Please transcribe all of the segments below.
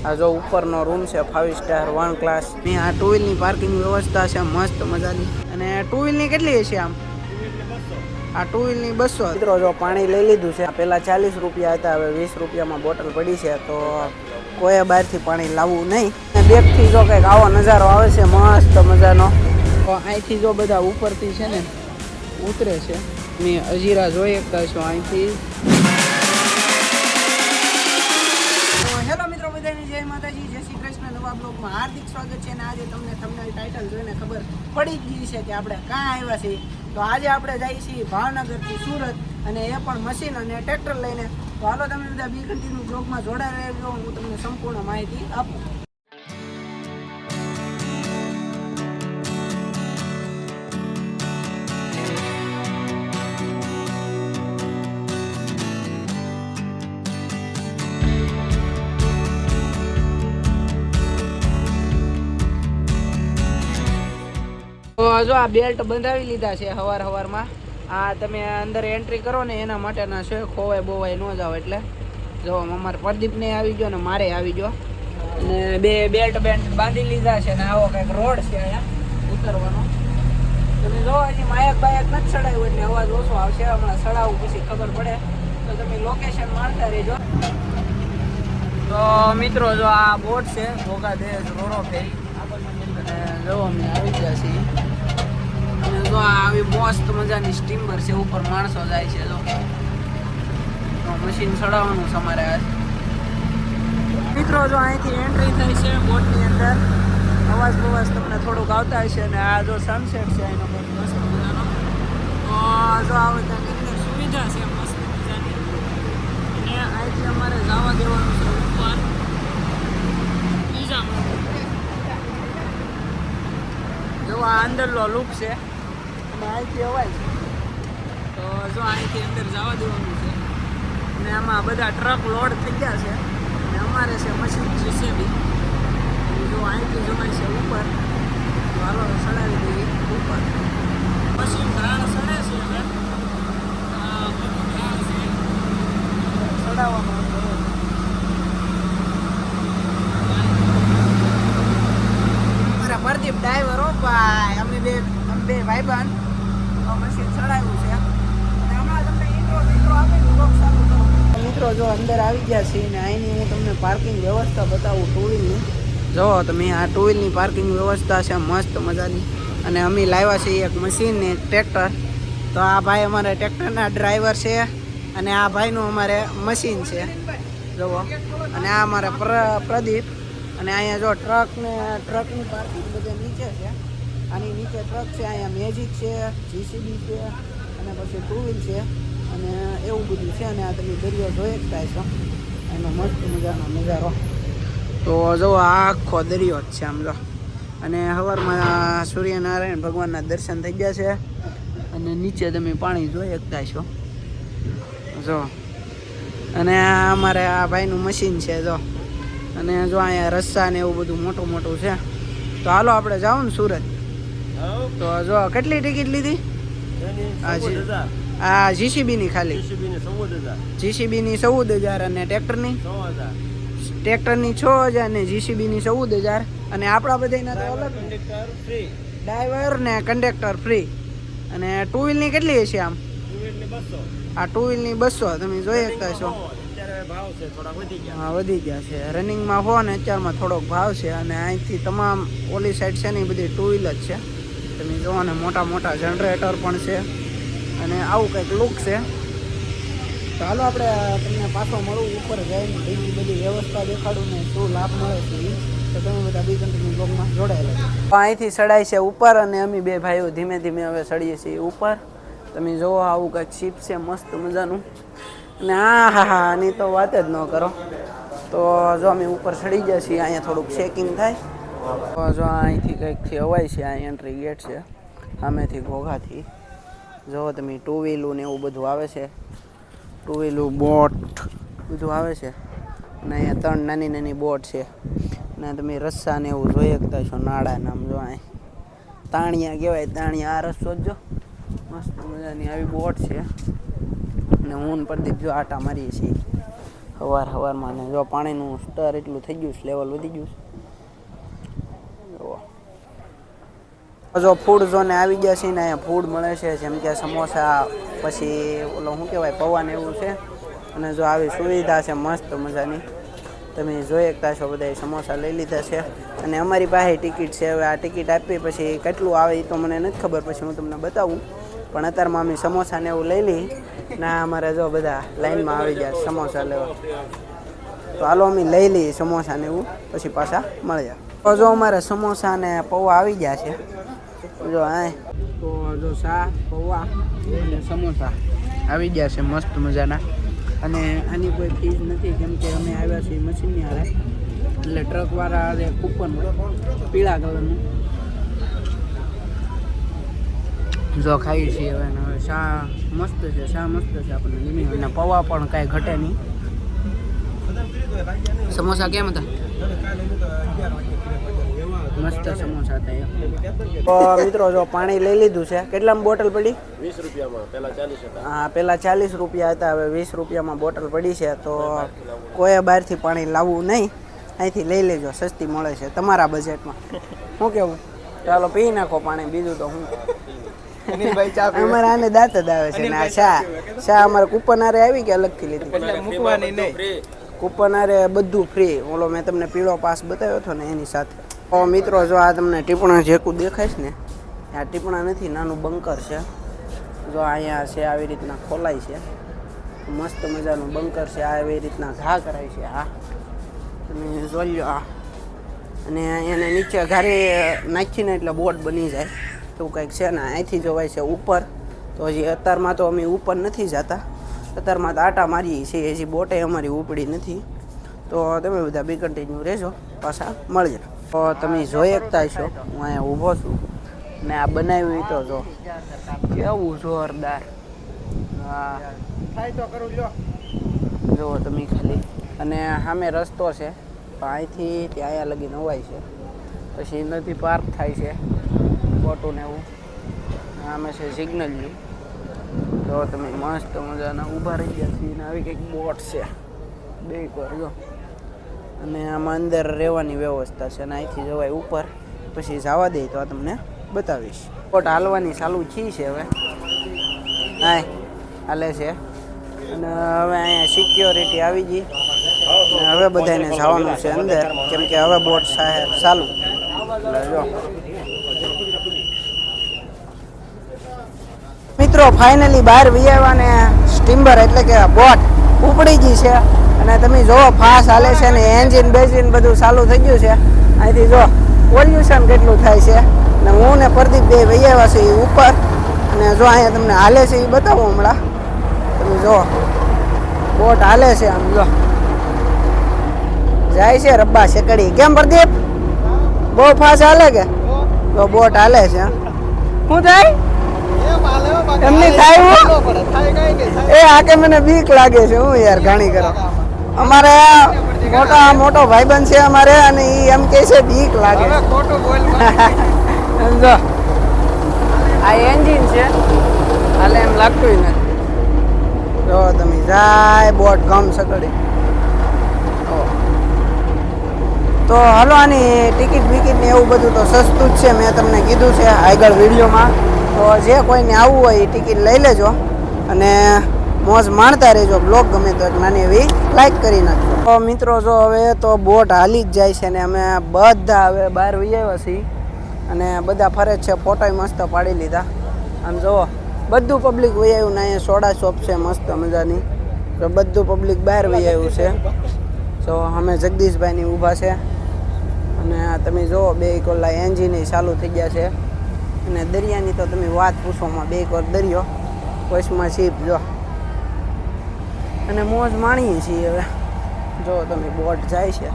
આ જો ઉપરનો રૂમ છે 5 સ્ટાર 1 ક્લાસ. આ ટુ વ્હીલની પાર્કિંગ વ્યવસ્થા છે મસ્ત મજાની. અને ટુ વ્હીલની કેટલી છે આમ? આ ટુ વ્હીલની 200. મિત્રો જો પાણી લઈ લીધું છે. પહેલાં 40 રૂપિયા હતા, હવે 20 રૂપિયામાં બોટલ પડી છે. તો કોઈ બહારથી પાણી લાવવું નહીં. બેગથી જો કંઈક આવો નજારો આવે છે મસ્ત મજાનો. તો અહીંથી જો બધા ઉપરથી છે ને ઉતરે છે. મેં અજીરા જોઈ શકતા છો અહીંથી. હેલો મિત્રો, બધાને જય માતાજી, જય શ્રી કૃષ્ણ. નવા બ્લોગમાં હાર્દિક સ્વાગત છે. અને આજે તમને ટાઇટલ જોઈને ખબર પડી ગઈ છે કે આપણે ક્યાં આવ્યા છીએ. તો આજે આપણે જઈએ છીએ ભાવનગરથી સુરત, અને એ પણ મશીન અને ટ્રેક્ટર લઈને. તો હાલો તમે બધા બી કન્ટિન્યુ બ્લોગમાં જોડાઈ રહેજો, હું તમને સંપૂર્ણ માહિતી આપું. તો જો આ બેલ્ટ બંધાવી લીધા છે સવારમાં. આ તમે અંદર એન્ટ્રી કરો ને એના માટેના છે, ખોવાય બોવાય ન જાવ એટલે. જો અમારે પ્રદીપને આવી ગયો ને મારે આવી ગયો, અને બે બેલ્ટ બાંધી લીધા છે. ને આવો કંઈક રોડ છે અહીંયા ઉતરવાનો. તમે જો હજી માયક બાયક નથી ચડાવ્યું એટલે અવાજ ઓછો આવશે. હમણાં ચડાવું પછી ખબર પડે. તો તમે લોકેશન મારતા રહેજો. તો મિત્રો જો આ બોટ છે ભોગા દેશ રોરો ફેરી, અને જો અમે આવી ગયા છીએ. અને જો આવી મસ્ત મજાની સ્ટીમર છે, ઉપર માણસો જાય છે. જો તો મશીન ચડાવવાનું છે અમારે આજ. મિત્રો જો અહીંથી એન્ટ્રી થાય છે બોટની અંદર. અવાજ બવાજ તમને થોડુંક આવતા હશે. અને આ જો સનસેટ છે એનો બહુ મસ્ત મજાનો. તો જો આવે ત્યાં કેટલી સુવિધા છે મસ્ત મજાની. અને અહીંથી અમારે જવા દેવાનું છે ઉપર બીજા માટે. જો આ અંદરનો લુક છે, અને અહીંથી અવાય છે. તો જો અહીંથી અંદર જવા દેવાનું છે. અને આમાં બધા ટ્રક લોડ થઈ ગયા છે. અને અમારે છે મશીન જીસીબી. જો અહીંથી જવાય છે ઉપર. તો હાલો ચડાવી દઈએ ઉપર. મશીન ઘાણ સડે છે હવે. ચડાવવામાં પ્રદીપ ડ્રાઈવર. હો ભાઈ, અમે બે ભાઈબંધ મશીન ચડાવ્યું છે. અને હમણાં તમને ઇન્ટ્રો આપી બ્લોગ ચાલુ કરો. મિત્રો જો અંદર આવી ગયા છીએ, ને અહીંની હું તમને પાર્કિંગ વ્યવસ્થા બતાવું ટુ વ્હીલની. જો તમે આ ટુ વ્હીલની પાર્કિંગ વ્યવસ્થા છે મસ્ત મજાની. અને અમે લાવ્યા છીએ એક મશીન ને એક ટ્રેક્ટર. તો આ ભાઈ અમારે ટ્રેક્ટરના ડ્રાઈવર છે, અને આ ભાઈનું અમારે મશીન છે જુઓ. અને આ અમારે પ્રદીપ. અને અહીંયા જો ટ્રકની પાર્કિંગ બધે નીચે છે. આની નીચે ટ્રક છે, અહીંયા મેજિક છે, જીસીબી છે, અને પછી ટુ વ્હીલ છે, અને એવું બધું છે. અને આ તમે દરિયો જોઈ શકતા છો, એનો મસ્ત મજાનો નજારો. તો જો આ આખો દરિયો જ છે આમ જો. અને સવારમાં સૂર્યનારાયણ ભગવાનના દર્શન થઈ ગયા છે. અને નીચે તમે પાણી જોઈ શકતા છો જો. અને આ અમારે આ ભાઈનું મશીન છે જો. અને જો અહીંયા રસ્તા ને એવું બધું મોટું મોટું છે. તો હાલો આપણે જાવ ને સુરત. તો જો કેટલી ટિકિટ લીધી? આ જીસીબીની ખાલી જીસીબીની 14,000, અને ટ્રેક્ટરની 6,000, ને જીસીબીની 14,000. અને આપણા બધાના તો અલગ, ડ્રાઈવર ને કંડક્ટર ફ્રી. અને ટુ વ્હીલની કેટલી હશે આમ? આ ટુ વ્હીલની 200 તમે જોઈ શકતા છો. હા, વધી ગયા છે. રનિંગમાં હો ને અત્યારમાં થોડોક ભાવ છે. અને અહીંથી તમામ ઓલી સાઈડ છે ને એ બધી ટુ વ્હીલ જ છે. તમે જુઓ ને મોટા મોટા જનરેટર પણ છે. અને આવું કંઈક લુક છે. તો હાલો આપણે તમને પાછો મળું ઉપર જઈને બીજી બધી વ્યવસ્થા દેખાડું ને શું લાભ મળે છે. તો તમે બધા બી કન્ટિન્યુ બ્લોગમાં જોડાયેલા. અહીંથી ચડાય છે ઉપર, અને અમે બે ભાઈઓ ધીમે ધીમે હવે ચડીએ છીએ ઉપર. તમે જુઓ આવું કંઈક શીપ છે મસ્ત મજાનું. અને હા આની તો વાત જ ન કરો. તો જો અમે ઉપર ચડી ગયા છીએ. અહીંયા થોડુંક ચેકિંગ થાય. તો જો અહીંથી કંઈકથી અવાય છે. આ એન્ટ્રી ગેટ છે સામેથી ઘોઘાથી. જો તમે ટુ વ્હીલું ને એવું બધું આવે છે. ટુ વ્હીલું બોટ બધું આવે છે. અને અહીંયા 3 નાની નાની બોટ છે. અને તમે રસ્સા ને એવું જોઈ શકતા છો. નાળા નામ જો અહીં તાણિયા કહેવાય. તાણિયા આ રસ્તો જ જો મસ્ત મજાની આવી બોટ છે. અને હું પ્રદીપ જો આટા મારીએ છીએ સવારમાં ને જો પાણીનું સ્તર એટલું થઈ ગયું છે, લેવલ વધી ગયું છે. જો ફૂડ ઝોને આવી ગયા છે ને અહીંયા ફૂડ મળે છે, જેમ કે સમોસા, પછી ઓલો શું કહેવાય પૌવાને એવું છે. અને જો આવી સુવિધા છે મસ્ત મજાની, તમે જોઈ શકતા છો. બધા સમોસા લઈ લીધા છે અને અમારી પાસે ટિકિટ છે. હવે આ ટિકિટ આપી પછી કેટલું આવે એ તો મને નથી ખબર, પછી હું તમને બતાવું. પણ અત્યારમાં અમે સમોસા ને એવું લઈ લઈ ના, અમારે જો બધા લાઈનમાં આવી ગયા સમોસા લેવા. તો હાલો અમે લઈ લઈએ સમોસા ને એવું, પછી પાછા મળ્યા. તો જો અમારે સમોસા ને પૌવા આવી ગયા છે. જો હા, તો જો શા પૌવા અને સમોસા આવી ગયા છે મસ્ત મજાના. અને આની કોઈ ફીસ નથી, કેમ કે અમે આવ્યા છીએ મશીનની હારે, એટલે ટ્રકવાળા કૂપન પીળા કલરનું જો ખાઈએ છીએ. હવે શા મસ્ત છે, શા મસ્ત છે આપણને ગમી. અને પૌવા પણ કાંઈ ઘટે નહીં. સમોસા કેમ હતા? મસ્ત સમોસા હતા. તો મિત્રો જો પાણી લઈ લીધું છે. કેટલામાં બોટલ પડી? 20 રૂપિયામાં. પહેલા 40 હતા. હા, પહેલા 40 રૂપિયા હતા, હવે 20 રૂપિયામાં બોટલ પડી છે. તો કોઈ બહારથી પાણી લાવવું નહીં, અહીંથી લઈ લેજો, સસ્તી મળે છે તમારા બજેટમાં. શું કેવું? ચાલો પી નાખો પાણી, બીજું તો હું. અમારે આને દાંત જ આવે છે ને આ શા અમારે કૂપન હારે આવી કે અલગથી લીધી? મૂકવાની નહીં, કૂપન હારે બધું ફ્રી. ઓલો મેં તમને પીળો પાસ બતાવ્યો હતો ને એની સાથે. તો મિત્રો જો આ તમને ટીપણા જેકું દેખાય છે ને, આ ટીપણા નથી, નાનું બંકર છે. જો અહીંયા છે આવી રીતના ખોલાય છે, મસ્ત મજાનું બંકર છે. આવી રીતના ઘા કરાય છે. હા તમે જોઈ લો. આ અને એને નીચે ઘારી નાખીને એટલે બોટ બની જાય એવું કંઈક છે ને. અહીંથી જોવાય છે ઉપર. તો હજી અત્યારમાં તો અમે ઉપર નથી જતા, અત્યારમાં તો આટા મારીએ છીએ, હજી બોટે અમારી ઉપડી નથી. તો તમે બધા બી કન્ટિન્યુ રહેજો, પાછા મળીએ. તો તમે જોઈ શકતા છો હું અહીંયા ઊભો છું ને આ બનાવ્યું તો જો કેવું જોરદાર. હા થાય તો કરું લો, જુઓ તમે ખાલી. અને સામે રસ્તો છે, અહીંથી ત્યાં અહીંયા લગી નવાય છે, પછી નદી પાર્ક થાય છે બોટું ને એવું. આમે છે સિગ્નલ. તો તમે મસ્ત મજાના ઊભા રહી ગયા છીએ ને આવી કંઈક બોટ છે બે કર જો. અને આમાં અંદર રહેવાની વ્યવસ્થા છે. અને અહીંથી જવાય ઉપર, પછી જવા દે તો આ તમને બતાવીશ. બોટ હાલવાની ચાલુ છે હવે, હા હાલે છે. અને હવે અહીંયા સિક્યોરિટી આવી ગઈ. હવે બધાને જવાનું છે અંદર, કેમ કે હવે બોટ ચાલુ. એટલે જો મિત્રો ફાઇનલી બહાર વિયાવા ને સ્ટીમર એટલે કે બોટ ઉપડી ગઈ છે. અને તમે જોવો ફાસ્ટ હાલે છે ને એન્જિન બેન્જિન બધું ચાલુ થઈ ગયું છે. અહીંથી જો પોલ્યુશન કેટલું થાય છે. અને હું ને પ્રદીપ બે વિયાવા છે એ ઉપર. અને જો અહીંયા તમને હાલે છે એ બતાવું હમણાં. તમે જો બોટ હાલે છે, આમ જો જાય છે રબ્બા શેકડી. કેમ પ્રદીપ બહુ ફાસ્ટ હાલે કે? તો બોટ હાલે છે. શું થાય એમની થાય એ આ કે મને બીક લાગે છે. હું યાર ઘણી કરો. અમારે મોટો ભાઈબંધ છે અમારે, અને એ એમ કે છે બીક લાગે. સમજો આ એન્જિન છે, હાલે એમ લાગતું નથી. જો તમે જાય બોટ ગમ સકડી. તો હાલો આની ટિકિટ બિકિટ ને એવું બધું તો સસ્તું જ છે, મેં તમને કીધું છે આગળ વિડીયોમાં. તો જે કોઈને આવવું હોય એ ટિકિટ લઈ લેજો અને મોજ માણતા રહેજો. બ્લોગ ગમે તો એક નાની એવી લાઈક કરી નાખજો. તો મિત્રો જો હવે તો બોટ હાલી જ જાય છે ને અમે બધા હવે બહાર વહી છીએ અને બધા ફરે જ છે. ફોટોય મસ્ત પાડી લીધા. આમ જુઓ બધું પબ્લિક વહી આવ્યું ને અહીંયા સોડા શોપ છે મસ્ત મજાની. તો બધું પબ્લિક બહાર વહી આવ્યું છે. તો અમે જગદીશભાઈની ઊભા છે. અને તમે જુઓ બે કોલા એન્જિન ચાલુ થઈ ગયા છે. અને દરિયાની તો તમે વાત પૂછોમાં, બે કોર દરિયો વચમાં શીપ જો. અને મોજ માણીએ છીએ હવે. જો તમે બોટ જાય છે.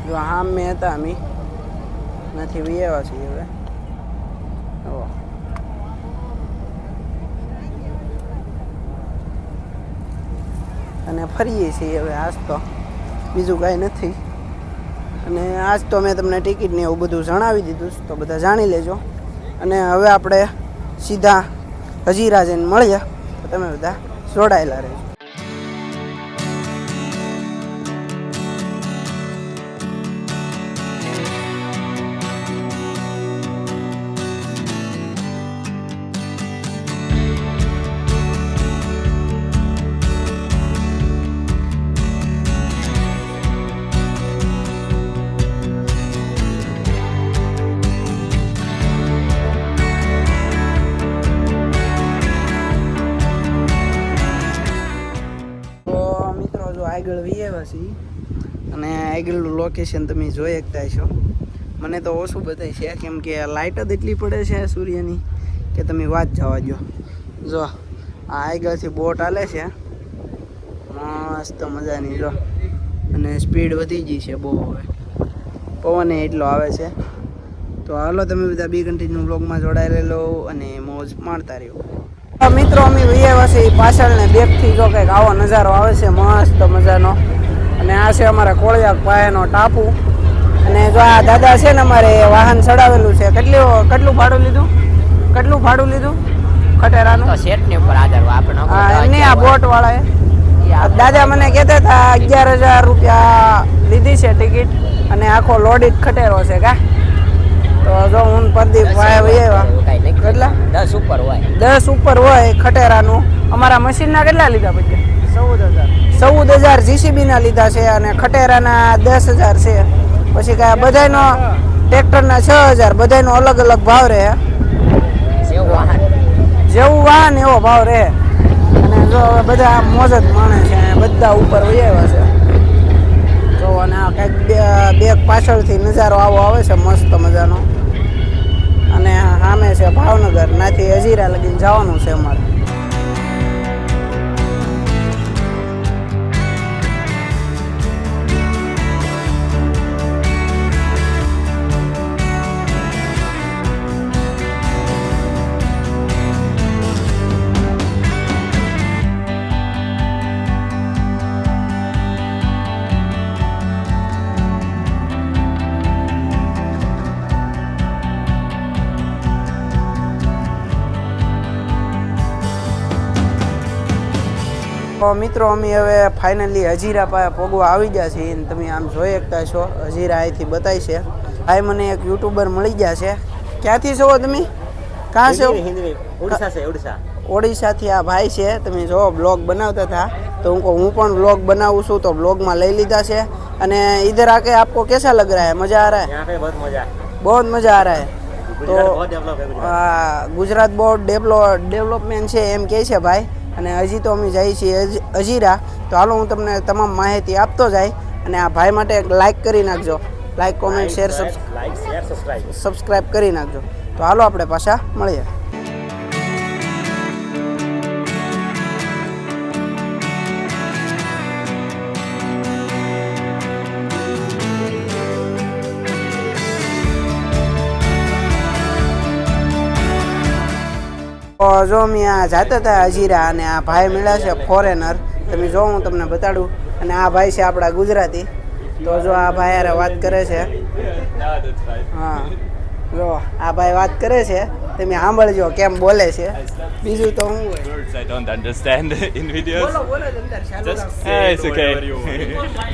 જો આમ મેં હતા અમે નથી વિયેવા છીએ હવે. અને ફરીએ છીએ હવે. આજ તો બીજું કાંઈ નથી. અને આજ તો મેં તમને ટિકિટ ને એવું બધું જણાવી દીધું, તો બધા જાણી લેજો. અને હવે આપણે સીધા હજીરા જઈને મળીએ. તો તમે બધા જોડાયેલા રહેજો. આગળ વિયેવા છીએ અને આગળનું લોકેશન તમે જોઈ શકતા છો. મને તો ઓછું બતાય છે કેમ કે લાઇટ જ એટલી પડે છે સૂર્યની કે તમે વાત જવા દો. જો આ આગળથી બોટ હાલે છે મસ્ત મજાની જો, અને સ્પીડ વધી ગઈ છે બહુ, હવે પવન એટલો આવે છે. તો હાલો તમે બધા બી કન્ટિન્યુ બ્લોગમાં જોડાયેલા લો અને મોજ માણતા રહ્યો. મિત્રો અમે વિયેવા છે પાછળ ને બેકથી જો કંઈક આવો નજારો આવે છે મસ્ત મજાનો. અને આ છે અમારા કોળિયાક પાસેનો ટાપુ. અને જો આ દાદા છે ને અમારે વાહન ચડાવેલું છે. કેટલું ભાડું લીધું ખટેરાનું? સેટની ઉપર આધાર આપણે હા એમની આ બોટ વાળાએ દાદા મને કહેતા હતા 11,000 રૂપિયા લીધી છે ટિકિટ અને આખો લોડિડ ખટેરો છે કા. તો જો હું પ્રદીપ ભાઈ વિયેવા કેટલા 10 ઉપર હોય ખટેરાનું. અમારા મશીનના કેટલા લીધા પછી? 14,000 જીસીબી ના લીધા છે અને ખટેરાના 10,000 છે. પછી કાંઈ બધાનો ટ્રેક્ટરના 6,000, બધાનો અલગ અલગ ભાવ રહે. જેવું વાહન એવો ભાવ રહે. અને જો હવે બધા મોજ જ માણે છે, બધા ઉપર વિયેવા છે. જો અને આ કંઈક બેગ પાછળથી નજારો આવો આવે છે મસ્ત મજાનો. અને સામે છે ભાવનગર, નાથી હજીરા લગીને જવાનું છે અમારે. મિત્રો અમે હવે ફાઇનલી હજીરા પાસે પોગવા આવી ગયા છીએ. તમે આમ જોઈ શકતા છો હજીરા અહીંથી બતાય છે. ભાઈ મને એક યુટ્યુબર મળી ગયા છે. ક્યાંથી છો તમે? કાં છો? ઓડિશાથી આ ભાઈ છે. તમે જો બ્લોગ બનાવતા હતા તો હું પણ બ્લોગ બનાવું છું તો બ્લોગમાં લઈ લીધા છે. અને इधर आके आपको कैसा लग रहा है? मज़ा आ रहा है? यहाँ पे बहुत मज़ा आ रहा है. तो गुजरात बहुत डेवलपमेंट છે એમ કહે છે ભાઈ. અને હજી તો અમે જઈએ છીએ હજીરા. તો હાલો હું તમને તમામ માહિતી આપતો જાય. અને આ ભાઈ માટે એક લાઈક કરી નાખજો. લાઈક, કોમેન્ટ, શેર, સબસ્ક્રાઈબ કરી નાખજો. તો હાલો આપણે પાછા મળીએ. જો અમે આ જતા હતા હજીરા અને આ ભાઈ મળ્યા છે ફોરેનર. તમે જો હું તમને બતાડું. અને આ ભાઈ છે આપણા ગુજરાતી. તો જો આ ભાઈ યાર વાત કરે છે. હા જો આ ભાઈ વાત કરે છે, તમે સાંભળજો કેમ બોલે છે. બીજું તો હું words I don't understand in videos. બોલો અંદર ચાલુ Just રાખો. yeah, it's okay.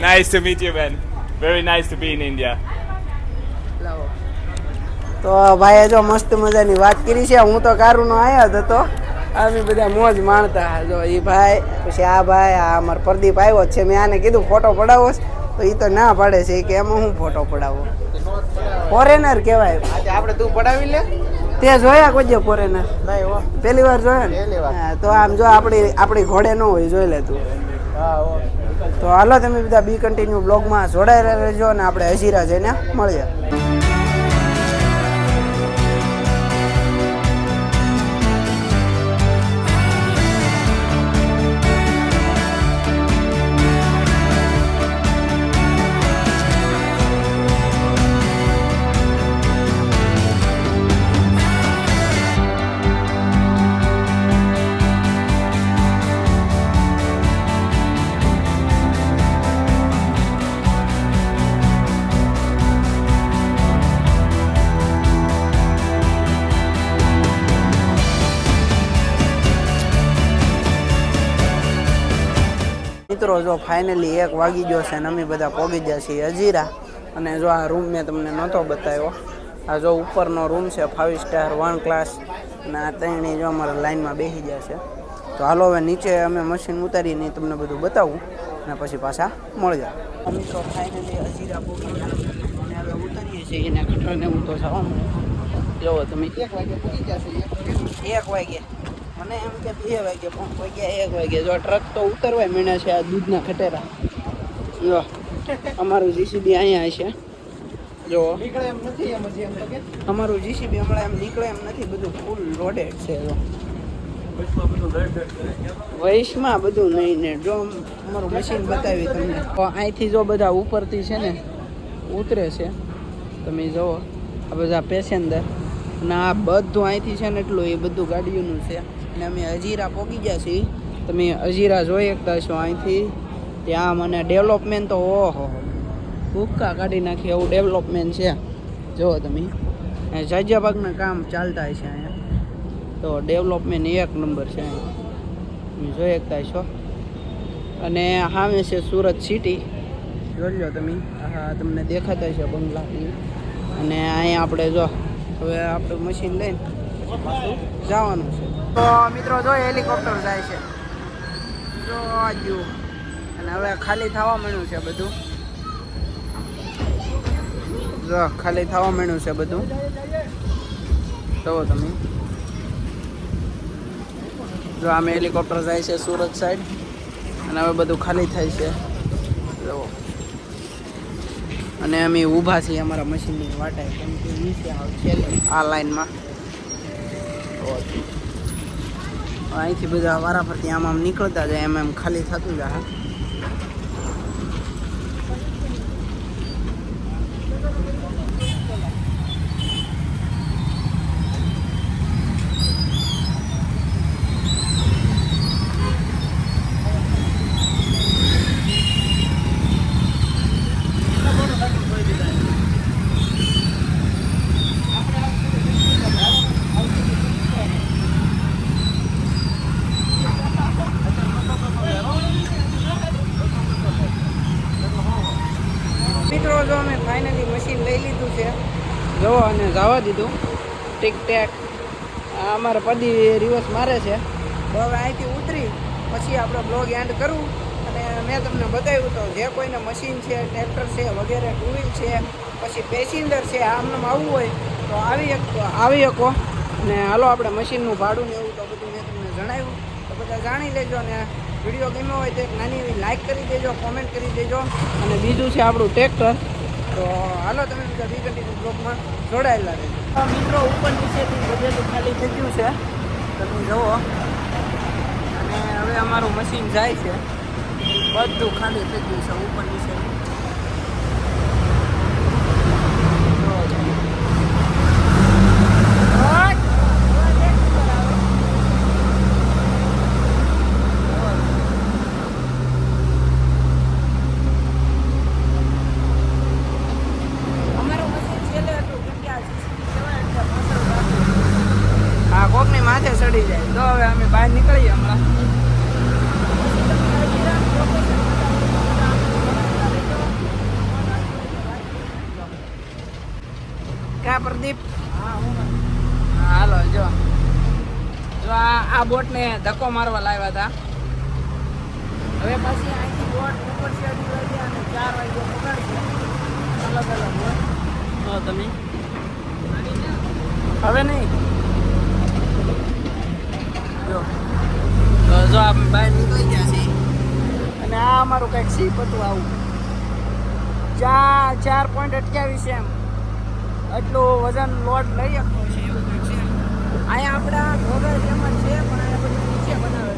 Nice to meet you, man. Very nice to be in India. લાવો. તો ભાઈએ જો મસ્ત મજાની વાત કરી છે. હું તો કારુનો આવ્યો જ હતો. અમે બધા મોજ માણતા. જો એ ભાઈ, પછી આ ભાઈ, આ અમારો પ્રદીપ આવ્યો છે. મેં આને કીધું ફોટો પડાવો તો એ તો ના પાડે છે કે એમાં હું ફોટો પડાવો. ફોરેનર કહેવાય. આપણે તું પડાવી લે. તે જોયા કોઈ ફોરેનર? પહેલી વાર જોયા ને? હા, તો આમ જો આપણી ઘોડે ન હોય, જોઈ લે તું. તો હાલો તમે બધા બી કન્ટિન્યુ બ્લોગમાં જોડાયેલા રહેજો અને આપણે હજીરા જઈને મળીએ. મિત્રો જો ફાઇનલી 1 વાગી ગયો છે અને અમે બધા પહોંચી ગયા છીએ હજીરા. અને જો આ રૂમ મેં તમને નહોતો બતાવ્યો. આ જો ઉપરનો રૂમ છે 5 સ્ટાર 1 ક્લાસ અને આ ત્રણેય જો અમારા લાઈનમાં બેસી ગયા છે. તો હાલો હવે નીચે અમે મશીન ઉતારીને તમને બધું બતાવું અને પછી પાછા મળ્યા. અમે તો ફાઇનલી હજીરા પહોંચી ગયા અને હવે ઉતારીએ છીએ એના કટરને હું તો જવાનું. જો તમે 1 વાગે પહોંચી જશો. 1 વાગે મને એમ કે 2 વાગે 5 વાગ્યા 1 વાગે. જો ટ્રક તો ઉતરવાય મીણા છે આ દૂધના ખટેરા. જો અમારું જીસીબી અહીંયા છે. જો નીકળે એમ નથી એમ હજી એમ તો કે અમારું જીસીબી હમણાં એમ નીકળે એમ નથી. બધું ફૂલ લોડેડ છે. જો વૈશમાં બધું નહીં ને જો અમારું મશીન બતાવી તમને. અહીંથી જો બધા ઉપરથી છે ને ઉતરે છે. તમે જુઓ આ બધા પેસેન્જર અને આ બધું અહીંથી છે ને એટલું એ બધું ગાડીઓનું છે. અને અમે હજીરા પહોંચી ગયા છીએ. તમે હજીરા જોઈ શકતા છો અહીંથી ત્યાં. મને ડેવલપમેન્ટ તો ઓહો ભૂક્કા કાઢી નાખી એવું ડેવલપમેન્ટ છે. જુઓ તમે જાજા ભાગના કામ ચાલતા છે અહીંયા. તો ડેવલપમેન્ટ 1 નંબર છે અહીંયા તમે જોઈ શકતા છો. અને સામે છે સુરત સિટી. જોઈ લો તમે. હા તમને દેખાતા છે બંગલા. અને અહીંયા આપણે જો હવે આપણે મશીન લઈને જવાનું છે. તો મિત્રો જો હેલિકોપ્ટર જાય છે. જો આજુ અને હવે ખાલી થવા માંડ્યું છે બધું. જો ખાલી થવા માંડ્યું છે બધું. જુઓ તમે. જો આમ હેલિકોપ્ટર જાય છે સુરત સાઈડ અને હવે બધું ખાલી થાય છે. જુઓ અને અમે ઊભા છીએ અમારા મશીનની વાટે કેમ કે નીચે છેલ્લે આ લાઈનમાં. અહીંથી બધા વારાફરતી આમ નીકળતા જાય એમ ખાલી થતું જાય. મિત્રો જો અમે ફાઇનલી મશીન લઈ લીધું છે. જો અને જવા દીધું ટીક ટેક. અમારે પદી રિવર્સ મારે છે. તો હવે અહીંથી ઉતરી પછી આપણે બ્લોગ એન્ડ કરવું. અને મેં તમને બતાવ્યું તો જે કોઈને મશીન છે ટ્રેક્ટર છે વગેરે 2 વ્હીલ છે પછી પેસેન્જર છે આમનામ આવવું હોય તો આવી શકો. અને હાલો આપણે મશીનનું ભાડું ને એવું તો બધું મેં તમને જણાવ્યું. તો બધા જાણી લેજો. અને વિડીયો ગમ્યો હોય તો એક નાની એવી લાઇક કરી દેજો, કોમેન્ટ કરી દેજો. અને બીજું છે આપણું ટ્રેક્ટર. તો હાલો તમે બીજા કન્ટિન્યુ બ્લોગમાં જોડાયેલા રહેજો. મિત્રો ઉપર નીચેથી બધેલું ખાલી થઈ ગયું છે તમે જુઓ. અને હવે અમારું મશીન જાય છે. બધું ખાલી થઈ ગયું છે ઉપર નીચે. કોકની માથે ચડી જાય. તો હવે અમે બહાર નીકળીએ હમણાં. ક્યાં પ્રદીપ? હાલો જો આ બોટને ધક્કો મારવા લાવ્યા હતા. હવે પછી અહીંથી બોટ ઉપર ચડી વાગે અને 4 વાગે પકડશે. અલગ અલગ બોટ. તો તમે હવે નહીં જો આપણે બહાર નીકળી ગયા છીએ. અને આ અમારું કંઈક સીપ હતું આવું 4.28 છે એમ. એટલું વજન લોડ લઈ શકતો છે એવું કંઈક છે. અહીંયા આપણા ઘોઘર જેમ જ છે પણ અહીંયા બધું નીચે બનાવે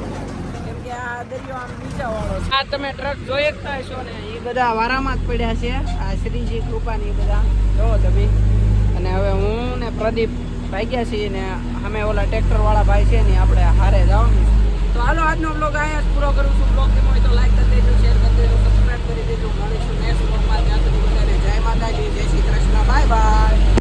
છે કેમ કે આ દરિયો આમ નીચાવાળો છે. આ તમે ટ્રક જોઈ શકતા હશો ને એ બધા વારામાં જ પડ્યા છે. આ શ્રીજી કૃપાની બધા જોવો તમે. અને હવે હું ને પ્રદીપ ભાગ્યા છીએ ને અમે ઓલા ટ્રેક્ટર વાળા ભાઈ છે ને આપણે હારે જવાનું. તો હાલો આજનો બ્લોગ અહીંયા જ પૂરો કરું છું. બ્લોગ ગમ્યો હોય તો લાઈક કરી દેજો, શેર કરી દેજો, સબસ્ક્રાઈબ કરી દેજો. મળીશું નેક્સ્ટ બ્લોગમાં. ત્યાં સુધી બધાને જય માતાજી, જય શ્રી કૃષ્ણ, બાય બાય.